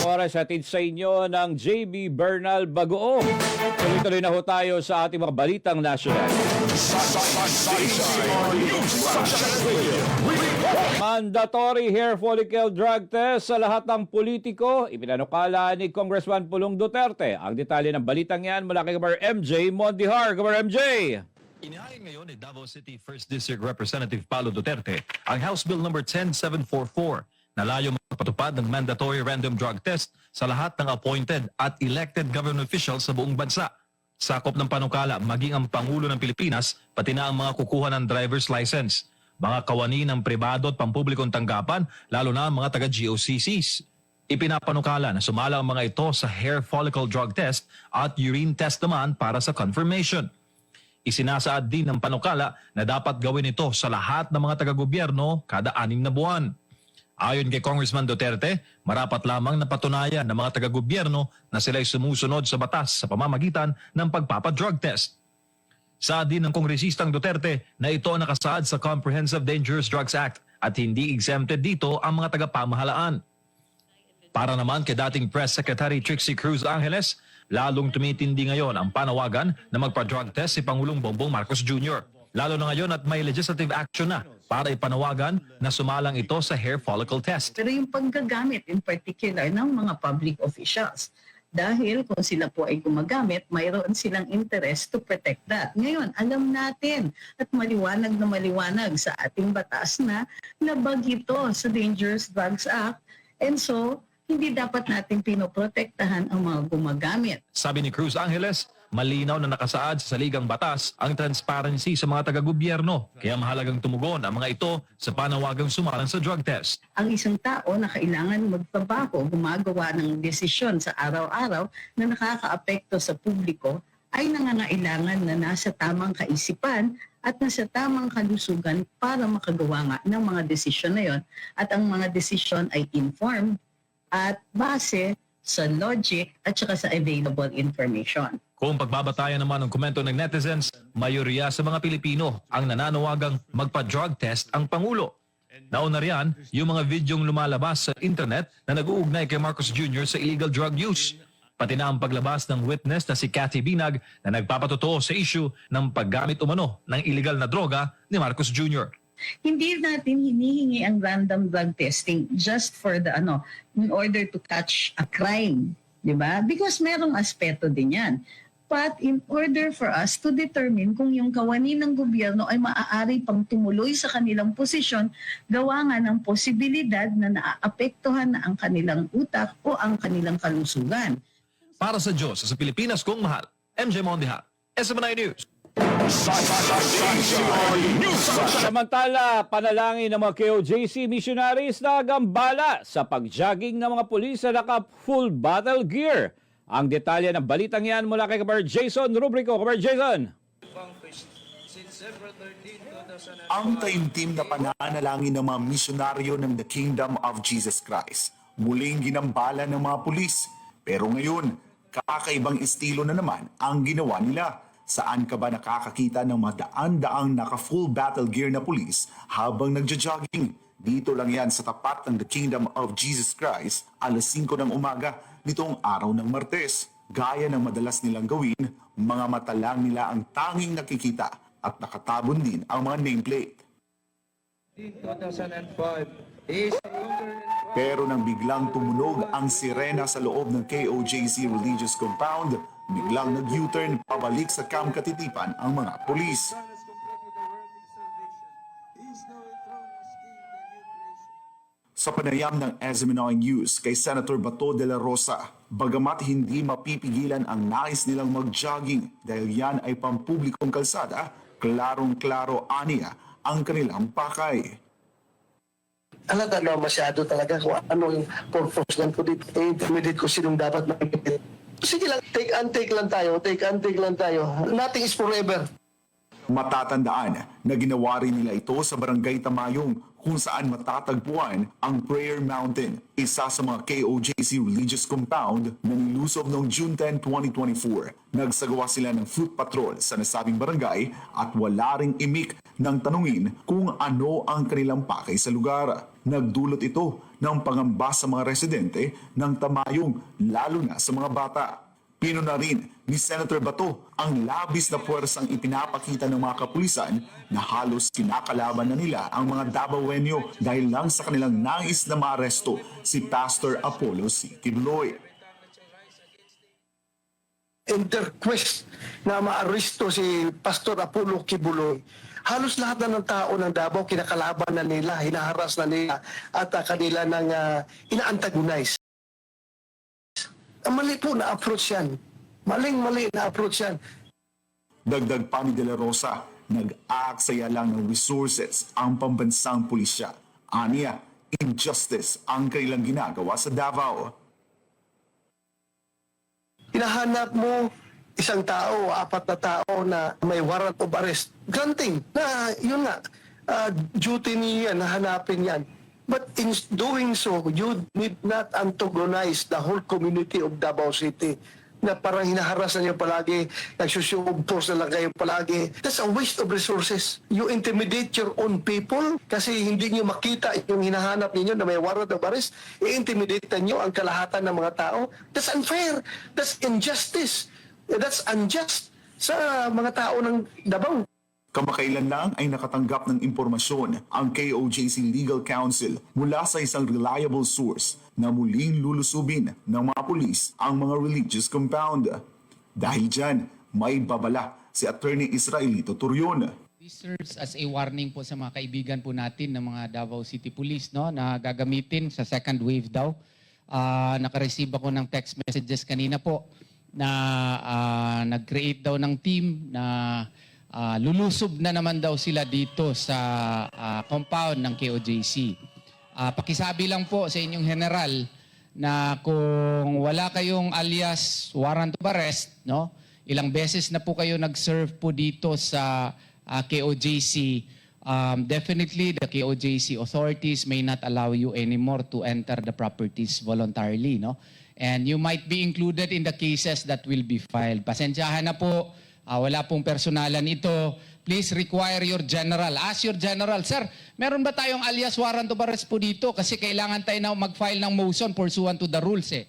oras hatid sa inyo ng JB Bernal Bagoong. Tuloy-tuloy na ho tayo sa ating mga balitang nasyonal. Mandatory hair follicle drug test sa lahat ng politiko. Ipinanukala ni Congressman Pulong Duterte. Ang detalye ng balitang yan mula kay Governor MJ Mondihar. Governor MJ! Inihain ngayon ni Davao City 1st District Representative Paulo Duterte ang House Bill No. 10744 na layong magpatupad ng mandatory random drug test sa lahat ng appointed at elected government officials sa buong bansa. Sakop ng panukala maging ang Pangulo ng Pilipinas pati na ang mga kukuha ng driver's license, mga kawani ng pribado at pampublikong tanggapan, lalo na ang mga taga-GOCCs. Ipinapanukala na sumala ang mga ito sa hair follicle drug test at urine test naman para sa confirmation. Isinasaad din ng panukala na dapat gawin ito sa lahat ng mga taga-gobyerno kada 6 na buwan. Ayon kay Congressman Duterte, marapat lamang na patunayan ng mga taga-gobyerno na sila'y sumusunod sa batas sa pamamagitan ng pagpapadrug test. Saad din ng Kongresistang Duterte na ito nakasaad sa Comprehensive Dangerous Drugs Act at hindi exempted dito ang mga taga-pamahalaan. Para naman kay dating Press Secretary Trixie Cruz Angeles, lalong tumitindi ngayon ang panawagan na magpa-drug test si Pangulong Bongbong Marcos Jr. Lalo na ngayon at may legislative action na para ipanawagan na sumalang ito sa hair follicle test. Pero yung paggagamit in particular ng mga public officials. Dahil kung sila po ay gumagamit, mayroon silang interest to protect that. Ngayon, alam natin at maliwanag na maliwanag sa ating batas na labag ito sa Dangerous Drugs Act. And so, hindi dapat natin pinoprotektahan ang mga gumagamit. Sabi ni Cruz Angeles, malinaw na nakasaad sa saligang batas ang transparency sa mga taga-gobyerno. Kaya mahalagang tumugon ang mga ito sa panawagang sumalang sa drug test. Ang isang tao na kailangan magtrabaho, gumagawa ng desisyon sa araw-araw na nakakaapekto sa publiko ay nangangailangan na nasa tamang kaisipan at nasa tamang kalusugan para makagawa nga ng mga desisyon na yon. At ang mga desisyon ay informed at base sa logic at saka sa available information. Kung pagbabatayan naman ng komento ng netizens, mayoriya sa mga Pilipino ang nananawagang magpa-drug test ang Pangulo. Nauna riyan, yung mga videong lumalabas sa internet na nag-uugnay kay Marcos Jr. sa illegal drug use. Pati na ang paglabas ng witness na si Cathy Binag na nagpapatotoo sa issue ng paggamit umano ng illegal na droga ni Marcos Jr. Hindi natin hinihingi ang random drug testing just for the in order to catch a crime, di ba? Because merong aspeto din yan. But in order for us to determine kung yung kawani ng gobyerno ay maaari pang tumuloy sa kanilang posisyon, gawa nga ng posibilidad na naaapektuhan na ang kanilang utak o ang kanilang kalusugan. Para sa Diyos, sa Pilipinas kong mahal, MJ Mondihar, SMNI News. Samantala, panalangin ng mga KOJC missionaries na gambala sa pag-jogging ng mga pulis na naka-full battle gear. Ang detalye ng balitang yan mula kay Kabar Jason Rubrico. Kabar Jason! Ang taimtim na pananalangin ng mga misyonaryo ng The Kingdom of Jesus Christ. Muling ginambala ng mga pulis. Pero ngayon, kakaibang estilo na naman ang ginawa nila. Saan ka ba nakakakita ng mga daan-daang naka-full battle gear na pulis habang nagja-jogging? Dito lang yan sa tapat ng The Kingdom of Jesus Christ, alas 5 ng umaga nitong araw ng Martes. Gaya ng madalas nilang gawin, mga mata lang nila ang tanging nakikita at nakatabon din ang mga nameplate. 2005 is Pero nang biglang tumunog ang sirena sa loob ng KOJC Religious Compound, biglang nag-U-turn pabalik sa Camp Katitipan ang mga pulis. Sa panayam ng SMNI News kay Senator Bato de la Rosa, bagamat hindi mapipigilan ang nais nilang mag-jogging dahil yan ay pampublikong kalsada, klarong-klaro aniya ang kanilang pakay. talaga na masyado talaga kung ano yung purpose ng kung intimidate ko sinong dapat makikita. Sige lang, take and take lang tayo, take and take lang tayo. Nothing is forever. Matatandaan na ginawa rin nila ito sa Barangay Tamayong kung saan matatagpuan ang Prayer Mountain, isa sa mga KOJC religious compound na nilusob noong June 10, 2024. Nagsagawa sila ng foot patrol sa nasabing barangay at wala ring imik ng tanungin kung ano ang kanilang pakay sa lugar. Nagdulot ito ng pangamba sa mga residente ng tamayong, lalo na sa mga bata. Pino na rin ni Senator Bato ang labis na puwersang ipinapakita ng mga kapulisan na halos kinakalaban na nila ang mga Davaoenyo dahil lang sa kanilang nais na maaresto si Pastor Apollo C. Kibuloy. In their quest na maaresto si Pastor Apollo Kibuloy, halos lahat na ng tao ng Davao kinakalaban na nila, hinaharas na nila at kanila nang ina-antagonize. Mali po na approach yan. Maling-mali na approach yan. Dagdag pa ni De La Rosa, nag-aaksaya lang ng resources ang pambansang pulisya. Aniya, injustice ang kanilang ginagawa sa Davao. Hinahanap mo isang tao, 4 na tao na may warrant of arrest. Granting na yun nga, duty niya na hanapin yan. But in doing so, you need not antagonize the whole community of Davao City na parang hinaharas na niyo palagi, nagsusubos na lang kayo palagi. That's a waste of resources. You intimidate your own people kasi hindi niyo makita yung hinahanap niyo na may warrant of arrest. I-intimidate niyo ang kalahatan ng mga tao. That's unfair. That's injustice. That's unjust sa mga tao ng Davao. Kamakailan lang ay nakatanggap ng impormasyon ang KOJC Legal Counsel mula sa isang reliable source na muling lulusubin ng mga pulis ang mga religious compound. Dahil dyan, may babala si Attorney Israelito Turion. This serves as a warning po sa mga kaibigan po natin ng mga Davao City Police, no, na gagamitin sa second wave daw. Nakareceive ako ng text messages kanina po na nag-create daw ng team na lulusob na naman daw sila dito sa compound ng KOJC. Pakisabi lang po sa inyong general na kung wala kayong alias warrant of arrest, no? Ilang beses na po kayo nag-serve po dito sa KOJC. Definitely the KOJC authorities may not allow you anymore to enter the properties voluntarily, no? And you might be included in the cases that will be filed. Pasensyahan na po. Wala pong personalan ito. Please require your general. Ask your general, sir, meron ba tayong alias warrant of arrest po dito? Kasi kailangan tayo na mag-file ng motion pursuant to the rules eh.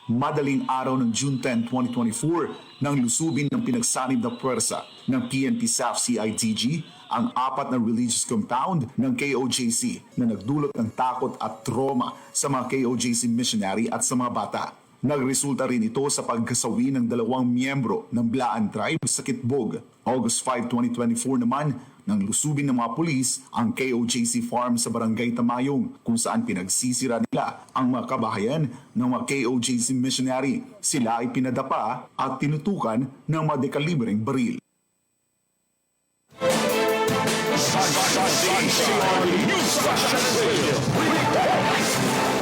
Madaling araw ng June 10, 2024, nang lusubin ng pinagsanib na puwersa ng PNP SAF CIDG ang 4 na religious compound ng KOJC na nagdulot ng takot at trauma sa mga KOJC missionary at sa mga bata. Nagresulta rin ito sa pagkasawi ng 2 miyembro ng Blaan Tribe sa Kitbog. August 5, 2024 naman, nang lusubin ng mga pulis ang KOJC farm sa Barangay Tamayong kung saan pinagsisira nila ang mga kabahayan ng mga KOJC missionary. Sila ay pinadapa at tinutukan ng mga dekalibreng baril.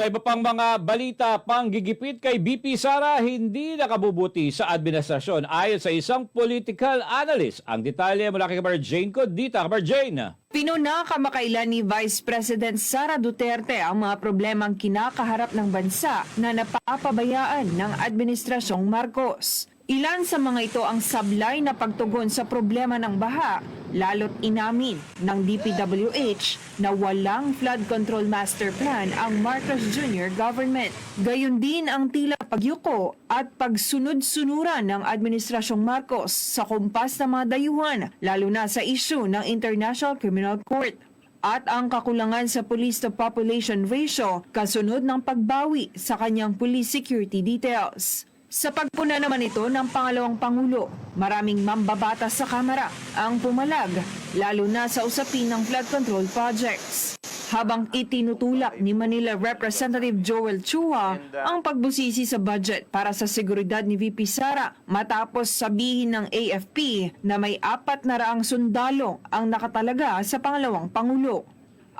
Sa iba pang mga balita, panggigipit kay BP Sara hindi nakabubuti sa administrasyon ayon sa isang political analyst. Ang detalye mula kay Kabar Jane Codita. Kabar Jane. Pinuna kamakailan ni Vice President Sara Duterte ang mga problemang kinakaharap ng bansa na napapabayaan ng Administrasyong Marcos. Ilan sa mga ito ang sablay na pagtugon sa problema ng baha, lalo't inamin ng DPWH na walang flood control master plan ang Marcos Jr. government. Gayon din ang tila pagyuko at pagsunod-sunuran ng Administrasyong Marcos sa kumpas ng mga dayuhan, lalo na sa isyu ng International Criminal Court. At ang kakulangan sa police-to-population ratio kasunod ng pagbawi sa kanyang police security details. Sa pagpuna naman ito ng pangalawang Pangulo, maraming mambabatas sa Kamara ang pumalag, lalo na sa usapin ng flood control projects. Habang itinutulak ni Manila Representative Joel Chua ang pagbusisi sa budget para sa seguridad ni VP Sara matapos sabihin ng AFP na may 400 sundalo ang nakatalaga sa pangalawang Pangulo.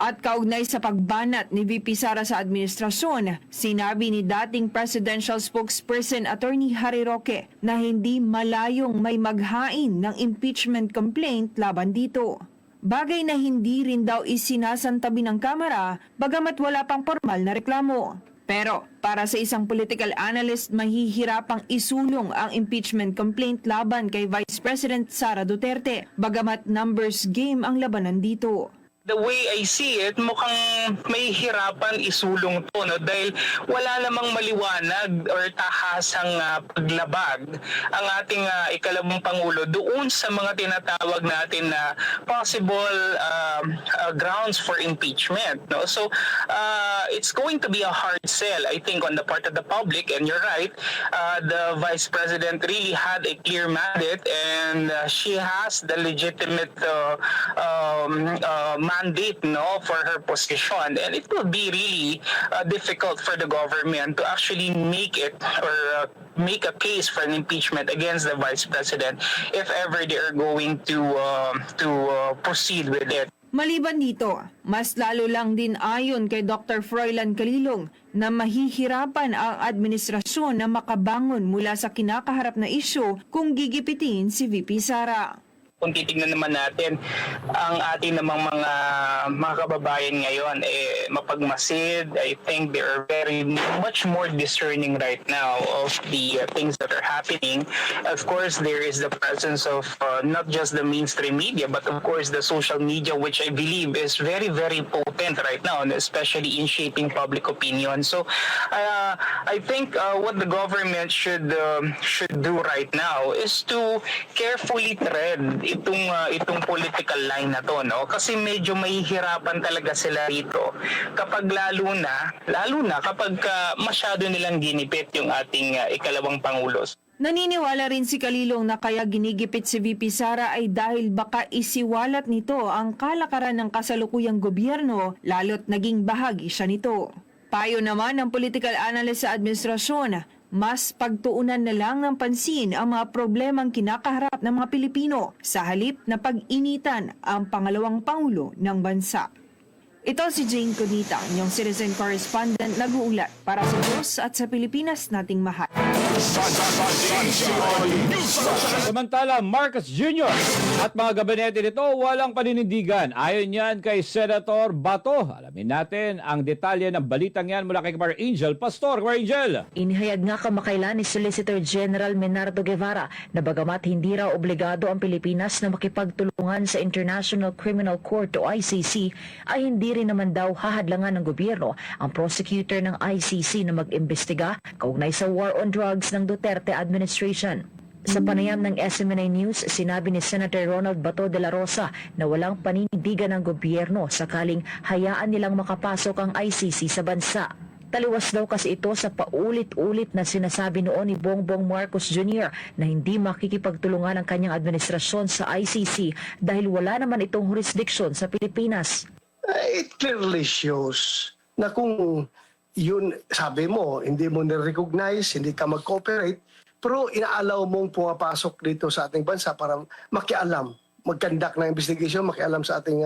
At kaugnay sa pagbanat ni VP Sara sa administrasyon, sinabi ni dating presidential spokesperson Attorney Harry Roque na hindi malayong may maghain ng impeachment complaint laban dito. Bagay na hindi rin daw isinasantabi ng Kamara bagamat wala pang formal na reklamo. Pero para sa isang political analyst, mahihirapang isulong ang impeachment complaint laban kay Vice President Sara Duterte bagamat numbers game ang labanan dito. The way I see it, mukhang may hirapan isulong to, no? Dahil wala namang maliwanag or tahasang paglabag ang ating ikalawang Pangulo doon sa mga tinatawag natin na possible grounds for impeachment. No? So, it's going to be a hard sell, I think, on the part of the public. And you're right, the Vice President really had a clear mandate and she has the legitimate mandate, no, for her position, and it will be really difficult for the government to actually make it or make a case for an impeachment against the vice president if ever they are going to proceed with it. Maliban dito, mas lalo lang din ayon kay Dr. Froilan Calilong na mahihirapan ang administrasyon na makabangon mula sa kinakaharap na isyu kung gigipitin si VP Sara. Kung titignan naman natin ang ating namang mga kababayan ngayon, mapagmasid. I think they are very much more discerning right now of the things that are happening. Of course, there is the presence of not just the mainstream media, but of course the social media, which I believe is very, very potent right now, especially in shaping public opinion. So I think what the government should do right now is to carefully tread itong political line na to, no? Kasi medyo mahihirapan talaga sila rito kapag lalo na kapag masyado nilang ginipit yung ating ikalawang Pangulo. Naniniwala rin si Calilong na kaya ginigipit si VP Sara ay dahil baka isiwalat nito ang kalakaran ng kasalukuyang gobyerno lalo't naging bahagi siya nito. Payo naman ng political analyst sa administrasyon, mas pagtuunan na lang ng pansin ang mga problemang kinakaharap ng mga Pilipino sa halip na pag-initan ang pangalawang Pangulo ng bansa. Ito si Jane Cunita, inyong citizen correspondent nag-uulat para sa Diyos at sa Pilipinas nating mahal. Samantala, Marcos Jr. at mga gabinete nito walang paninindigan. Ayon yan kay Senator Bato. Alamin natin ang detalye ng balitang yan mula kay Mar Angel Pastor. Mar Angel! Inihayag nga kamakailan ni Solicitor General Menardo Guevara na bagamat hindi raw obligado ang Pilipinas na makipagtulungan sa International Criminal Court o ICC, ay hindi rin naman daw hahadlangan ng gobyerno ang prosecutor ng ICC na mag-imbestiga kaugnay sa war on drugs ng Duterte administration. Sa panayam ng SMNI News, sinabi ni Senator Ronald Bato de la Rosa na walang paninindigan ng gobyerno sakaling hayaan nilang makapasok ang ICC sa bansa. Taliwas daw kasi ito sa paulit-ulit na sinasabi noon ni Bongbong Marcos Jr. na hindi makikipagtulungan ang kanyang administrasyon sa ICC dahil wala naman itong jurisdiction sa Pilipinas. It clearly shows na kung yun, sabi mo, hindi mo na-recognize, hindi ka mag-cooperate, pero inaalaw mong pumapasok dito sa ating bansa para makialam, mag-conduct ng investigation, makialam sa ating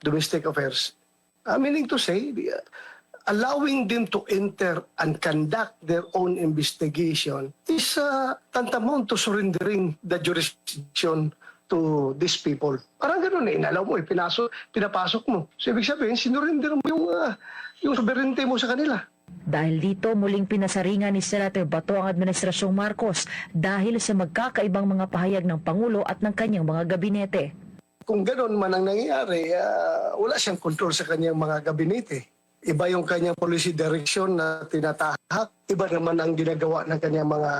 domestic affairs. Meaning to say, allowing them to enter and conduct their own investigation is tantamount to surrendering the jurisdiction to these people. Parang gano'n inalaw mo, pinapasok mo. So ibig sabihin, sinurinder mo yung sovereignty mo sa kanila. Dahil dito, muling pinasaringan ni Senator Bato ang Administrasyong Marcos dahil sa magkakaibang mga pahayag ng Pangulo at ng kanyang mga gabinete. Kung gano'n man ang nangyayari, wala siyang control sa kanyang mga gabinete. Iba yung kanyang policy direction na tinatahak. Iba naman ang ginagawa ng kanyang mga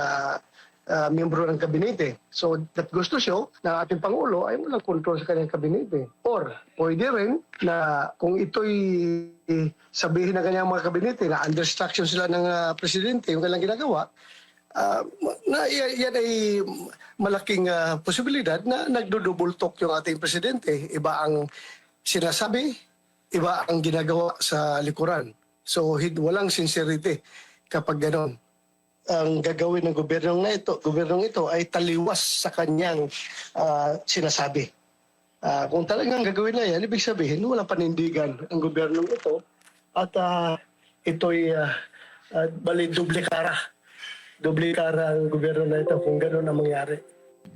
miyembro ng kabinete. So that goes to show na ating Pangulo ay walang control sa kanyang kabinete. Or pwede rin na kung ito'y sabihin ng kanyang mga kabinete na under instruction sila ng presidente yung kanilang ginagawa, na yan ay malaking posibilidad na nagdudouble talk yung ating presidente. Iba ang sinasabi, iba ang ginagawa sa likuran. So walang sincerity kapag gano'n. Ang gagawin ng gobyernong ito ay taliwas sa kanyang sinasabi. Kung talagang gagawin na yan, ibig sabihin, walang panindigan ang gobyernong ito at ito'y bali doble kara. Doble kara ang gobyerno na ito kung gano'n ang mangyari.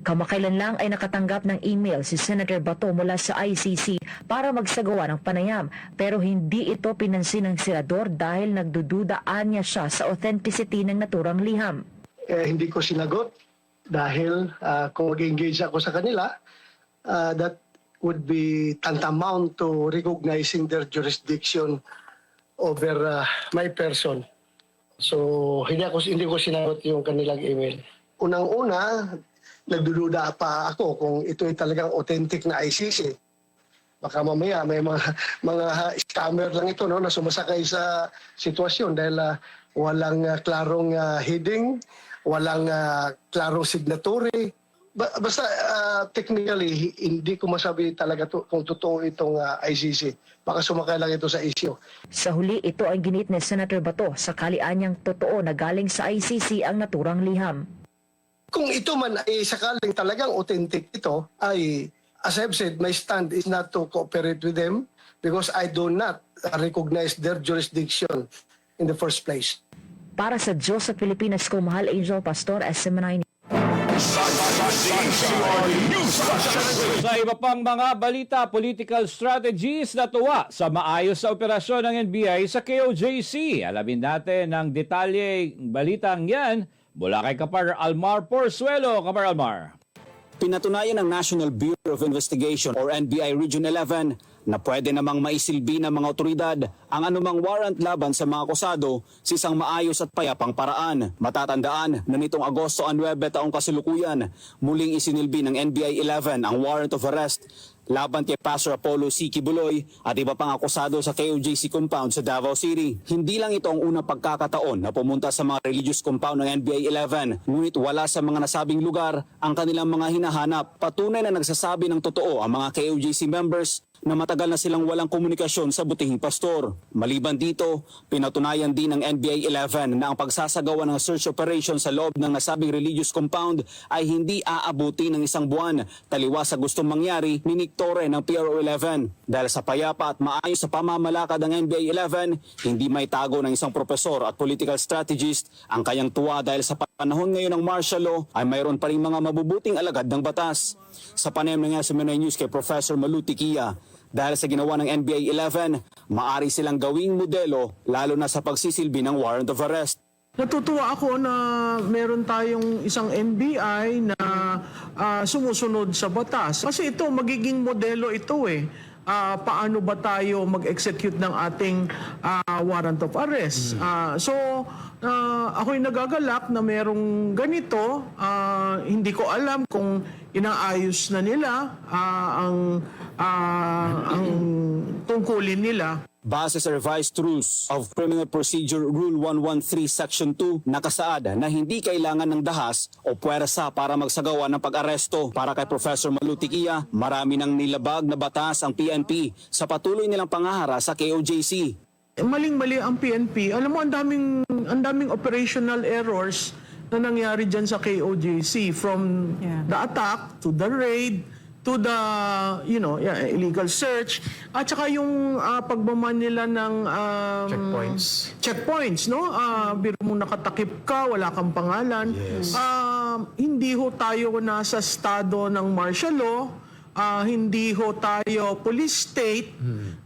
Kamakailan lang ay nakatanggap ng email si Senator Bato mula sa ICC para magsagawa ng panayam, pero hindi ito pinansin ng senador dahil nagdududaan niya siya sa authenticity ng naturang liham. Hindi ko sinagot dahil kung mag-engage ako sa kanila, that would be tantamount to recognizing their jurisdiction over my person. So hindi ko sinagot yung kanilang email. Unang-una, nagdududa pa ako kung ito ay talagang authentic na ICC. Baka mamaya may mga scammer lang ito, no, na sumasakay sa sitwasyon dahil walang klarong heading, walang klarong signatory. Basta technically, hindi ko masabi talaga kung totoo itong ICC. Baka sumakay lang ito sa issue. Sa huli, ito ang ginit ni Senator Bato sakali anyang totoo na galing sa ICC ang naturang liham. Kung ito man ay sakaling talagang authentic ito, ay, as I've said, my stand is not to cooperate with them because I do not recognize their jurisdiction in the first place. Para sa Diyos sa Pilipinas ko, Mahal Angel Pastor, SM9. Sa iba pang mga balita, political strategies na tuwa sa maayos sa operasyon ng NBI sa KOJC. Alamin natin ang detalye balitang yan mula kay Kapar Almar Porzuelo. Kapar Almar. Pinatunayan ng National Bureau of Investigation or NBI Region 11 na pwede namang maisilbi ng mga otoridad ang anumang warrant laban sa mga akusado sa isang maayos at payapang paraan. Matatandaan na nitong Agosto 9 taong kasalukuyan, muling isinilbi ng NBI 11 ang warrant of arrest laban kay Pastor Apollo C. Kibuloy at iba pang akusado sa KOJC compound sa Davao City. Hindi lang ito ang unang pagkakataon na pumunta sa mga religious compound ng NBI 11, ngunit wala sa mga nasabing lugar ang kanilang mga hinahanap. Patunay na nagsasabi ng totoo ang mga KOJC members na matagal na silang walang komunikasyon sa butihing pastor. Maliban dito, pinatunayan din ng NBI 11 na ang pagsasagawa ng search operation sa loob ng nasabing religious compound ay hindi aabuti ng isang buwan, taliwas sa gustong mangyari ni Nick Torre ng PRO 11. Dahil sa payapa at maayos sa pamamalakad ng NBI 11, hindi may tago ng isang profesor at political strategist ang kayang tuwa dahil sa panahon ngayon ng martial law ay mayroon pa rin mga mabubuting alagad ng batas. Sa panayam nga sa Minoy News kay Professor Malu Tikia, dahil sa ginawa ng NBI 11, maari silang gawing modelo lalo na sa pagsisilbi ng warrant of arrest. Natutuwa ako na meron tayong isang NBI na sumusunod sa batas. Kasi ito, magiging modelo ito eh. Paano ba tayo mag-execute ng ating warrant of arrest. Ako'y nagagalak na merong ganito. Hindi ko alam kung inaayos na nila ang tungkulin nila. Base sa Revised Rules of Criminal Procedure Rule 113 Section 2, nakasaad na hindi kailangan ng dahas o puwersa para magsagawa ng pag-aresto. Para kay Professor Malu Tikia, marami nang nilabag na batas ang PNP sa patuloy nilang pangahara sa KOJC. Maling-mali ang PNP. Alam mo, ang daming operational errors na nangyari dyan sa KOJC, from the attack to the raid to the illegal search at saka yung pagmaman nila ng checkpoints, no? Biro mo nakatakip ka, wala kang pangalan. Hindi ho tayo nasa estado ng martial law. Hindi ho tayo police state,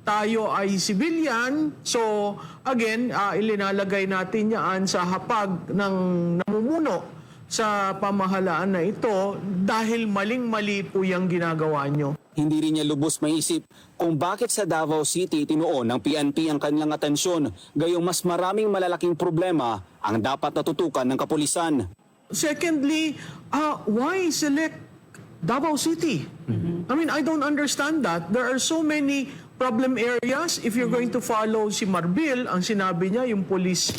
tayo ay civilian. So again, ilinalagay natin yan sa hapag ng namumuno sa pamahalaan na ito dahil maling-mali po yung ginagawa nyo. Hindi rin niya lubos maisip kung bakit sa Davao City tinuon ng PNP ang kanilang atensyon, gayong mas maraming malalaking problema ang dapat natutukan ng kapulisan. Secondly, why select Davao City? I mean, I don't understand that. There are so many problem areas. If you're going to follow si Marbil, ang sinabi niya, yung police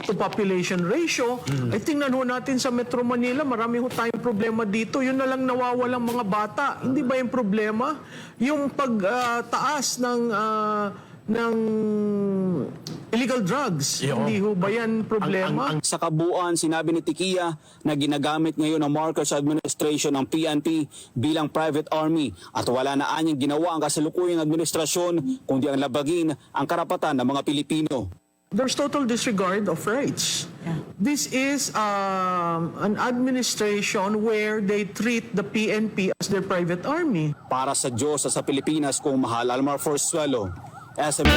to population ratio, ay tingnan ho natin sa Metro Manila, marami ho tayong problema dito. Yun na lang nawawalang mga bata. Hindi ba yung problema? Yung pagtaas ng illegal drugs. Hindi ho ba yan problema? Sa kabuuan, sinabi ni Tikia na ginagamit ngayon ng Marcos administration ng PNP bilang private army at wala na anyang ginawa ang kasalukuyang administrasyon kundi ang labagin ang karapatan ng mga Pilipino. There's total disregard of rights. This is an administration where they treat the PNP as their private army. Para sa Diyos at sa Pilipinas kung mahal, Almar Forzuelo, SM